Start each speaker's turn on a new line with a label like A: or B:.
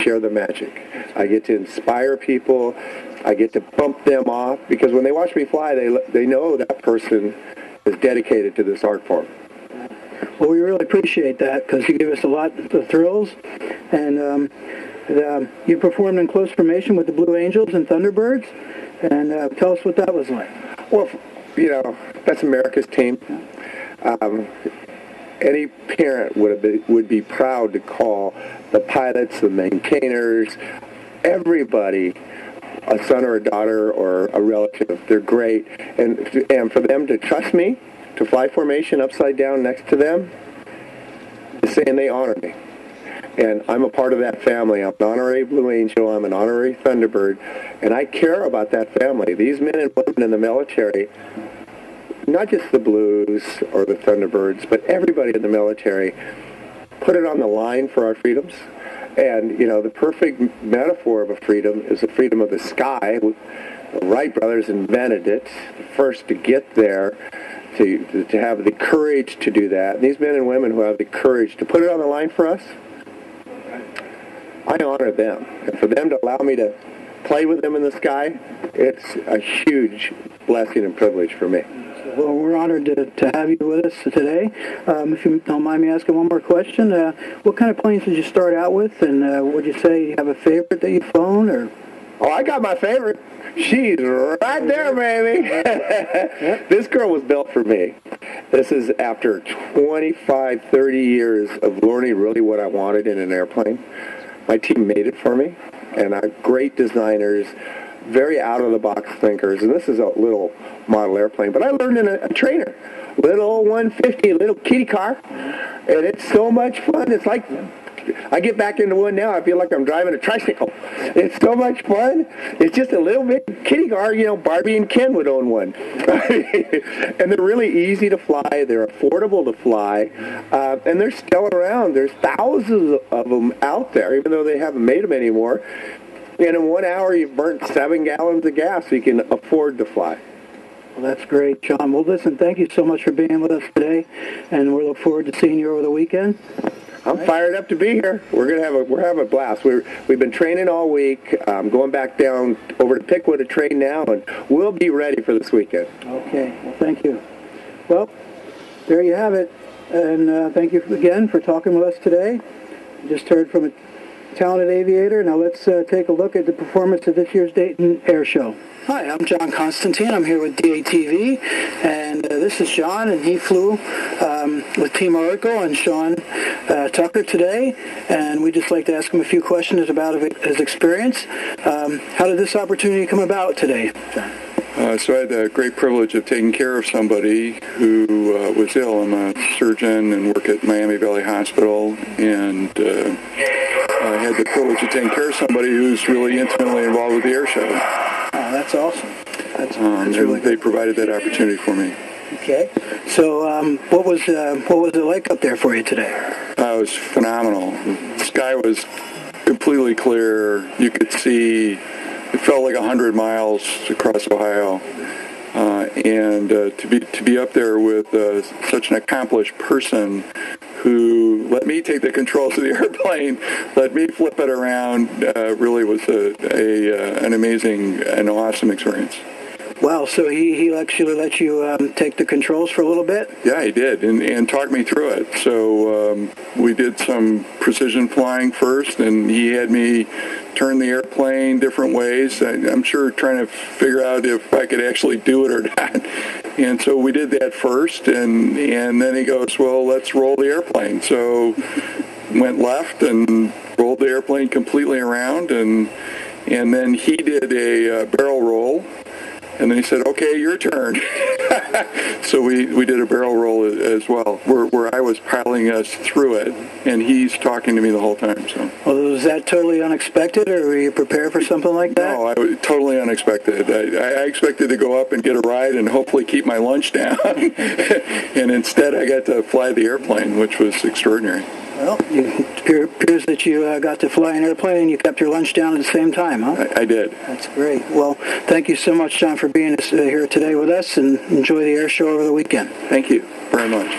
A: share the magic. I get to inspire people. I get to bump them off, because when they watch me fly, they know that person is dedicated to this art form.
B: Well, we really appreciate that, because you give us a lot of thrills, and you performed in close formation with the Blue Angels and Thunderbirds, and tell us what that was like.
A: Well, you know, that's America's team. Any parent would be proud to call the pilots, the maintainers, everybody, a son or a daughter or a relative. They're great. And for them to trust me to fly formation upside down next to them is saying they honor me. And I'm a part of that family. I'm an honorary Blue Angel. I'm an honorary Thunderbird. And I care about that family. These men and women in the military, not just the Blues or the Thunderbirds, but everybody in the military, put it on the line for our freedoms. And, you know, the perfect metaphor of a freedom is the freedom of the sky. The Wright brothers invented it, the first to get there, to have the courage to do that. And these men and women who have the courage to put it on the line for us, I honor them. And for them to allow me to play with them in the sky, it's a huge blessing and privilege for me.
B: Well, we're honored to have you with us today. If you don't mind me asking one more question, what kind of planes did you start out with, and would you say you have a favorite that you've flown? Or?
A: Oh, I got my favorite. She's right there, baby. This girl was built for me. This is after 25, 30 years of learning really what I wanted in an airplane. My team made it for me, and I have great designers, very out-of-the-box thinkers, and this is a little model airplane, but I learned in a trainer, little 150, little kitty car, and it's so much fun. It's like, I get back into one now, I feel like I'm driving a tricycle. It's so much fun. It's just a little bit kitty car, you know, Barbie and Ken would own one. And they're really easy to fly, they're affordable to fly, and they're still around. There's thousands of them out there, even though they haven't made them anymore. And in 1 hour, you've burnt 7 gallons of gas, so you can afford to fly.
B: Well, that's great, John. Well, listen, thank you so much for being with us today, and we look forward to seeing you over the weekend.
A: I'm fired up to be here. We're having a blast. We've been training all week. Going back down over to Pickwood to train now, and we'll be ready for this weekend.
B: Okay. Well, thank you. Well, there you have it, and thank you again for talking with us today. You just heard from a talented aviator. Now let's take a look at the performance of this year's Dayton Air Show. Hi, I'm John Constantine. I'm here with DATV, and this is John, and he flew with Team Oracle and SeanTucker today, and we'd just like to ask him a few questions about his experience. How did this opportunity come about today, John?
C: So I had the great privilege of taking care of somebody who was ill. I'm a surgeon and work at Miami Valley Hospital, and I had the privilege of taking care of somebody who's really intimately involved with the air show.
B: Oh, that's awesome. That's really good.
C: They provided that opportunity for me.
B: Okay. So what was it like up there for you today?
C: It was phenomenal. The sky was completely clear. You could see, it felt like 100 miles across Ohio. And to be up there with such an accomplished person who let me take the controls of the airplane, let me flip it around, really was an amazing and awesome experience.
B: Wow, so he actually let you take the controls for a little bit?
C: Yeah, he did, and talked me through it. So we did some precision flying first, and he had me turn the airplane different ways. I'm sure trying to figure out if I could actually do it or not. And so we did that first, and then he goes, well, let's roll the airplane. So went left and rolled the airplane completely around, and then he did a barrel roll. And then he said, okay, your turn. So we did a barrel roll as well, where I was piloting us through it, and he's talking to me the whole time. So. Well,
B: was that totally unexpected, or were you prepared for something like that?
C: No, totally unexpected. I expected to go up and get a ride and hopefully keep my lunch down. And instead I got to fly the airplane, which was extraordinary.
B: Well, it appears that you got to fly an airplane and you kept your lunch down at the same time, huh?
C: I did.
B: That's great. Well, thank you so much, John, for being here today with us, and enjoy the air show over the weekend.
C: Thank you very much.